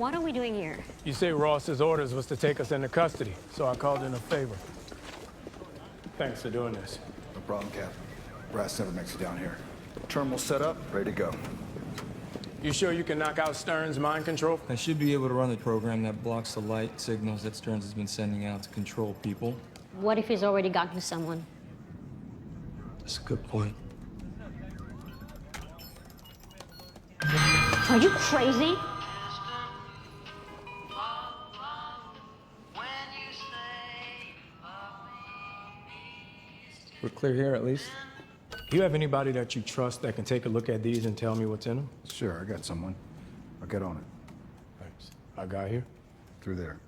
What are we doing here? You say Ross's orders was to take us into custody, so I called in a favor. Thanks for doing this. No problem, Cap. Brass never makes it down here. Terminal set up, ready to go. You sure you can knock out Stern's mind control? I should be able to run the program that blocks the light signals that Stearns has been sending out to control people. What if he's already gotten to someone? That's a good point. Are you crazy? We're clear here, at least. You have anybody that you trust that can take a look at these and tell me what's in them? Sure, I got someone. I'll get on it. Thanks. Our guy here? Through there.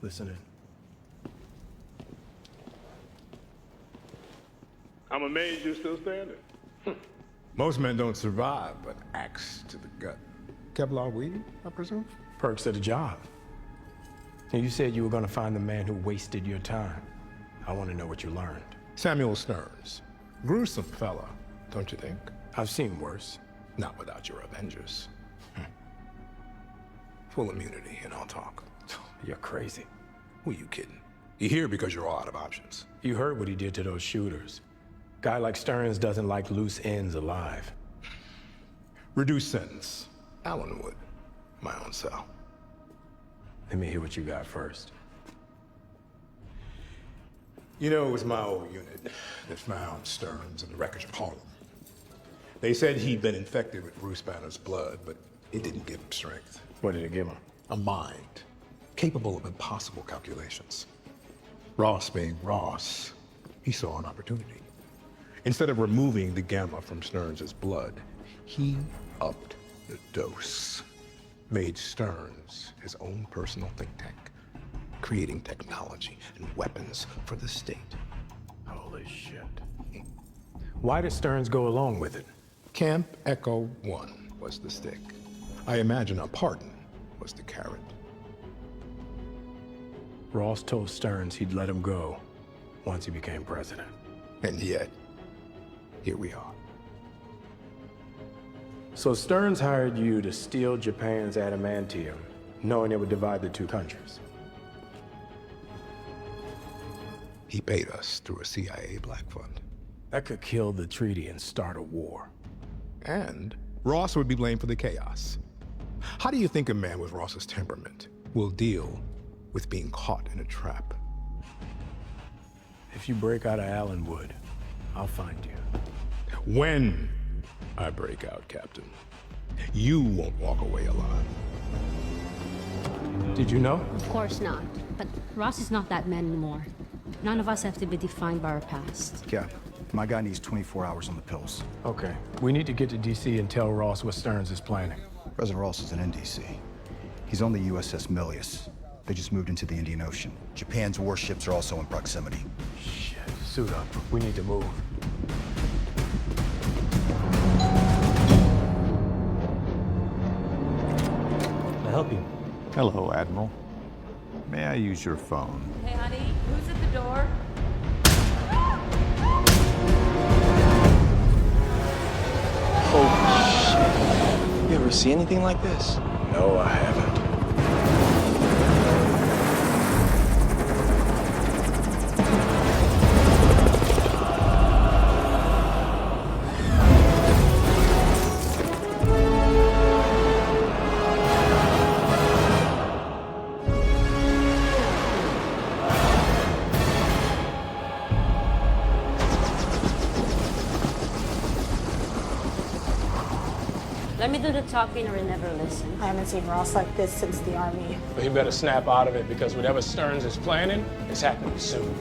Listen in. I'm amazed you're still standing. Most men don't survive, but axe to the gut. Kevlar weed, I presume? Perks of the job. And you said you were going to find the man who wasted your time. I want to know what you learned. Samuel Stearns. Gruesome fella, don't you think? I've seen worse. Not without your Avengers. Full immunity, and I'll talk. You're crazy. Who are you kidding? You're here because you're all out of options. You heard what he did to those shooters. Guy like Stearns doesn't like loose ends alive. Reduced sentence. Allen would. My own cell. Let me hear what you got first. You know, it was my old unit that found Stearns in the wreckage of Harlem. They said he'd been infected with Bruce Banner's blood, but it didn't give him strength. What did it give him? A mind capable of impossible calculations. Ross being Ross, he saw an opportunity. Instead of removing the gamma from Stearns' blood, he upped the dose. Made Stearns his own personal think tank, creating technology and weapons for the state. Holy shit. Why did Stearns go along with it? Camp Echo 1 was the stick. I imagine a pardon was the carrot. Ross told Stearns he'd let him go once he became president. And yet, here we are. So Stearns hired you to steal Japan's adamantium, knowing it would divide the two countries. He paid us through a CIA black fund. That could kill the treaty and start a war. And Ross would be blamed for the chaos. How do you think a man with Ross's temperament will deal with being caught in a trap? If you break out of Allenwood, I'll find you. When I break out, Captain, you won't walk away alive. Did you know? Of course not. But Ross is not that man anymore. None of us have to be defined by our past. Cap, my guy needs 24 hours on the pills. Okay. We need to get to DC and tell Ross what Stearns is planning. President Ross isn't in DC. He's on the USS Milius. They just moved into the Indian Ocean. Japan's warships are also in proximity. Shit. Suit up. We need to move. Can I help you? Hello, Admiral. May I use your phone? Hey, honey, who's at the door? Oh, shit. You ever see anything like this? No, I haven't. Let me do the talking or never listen. I haven't seen Ross like this since the Army. But he better snap out of it because whatever Stearns is planning is happening soon.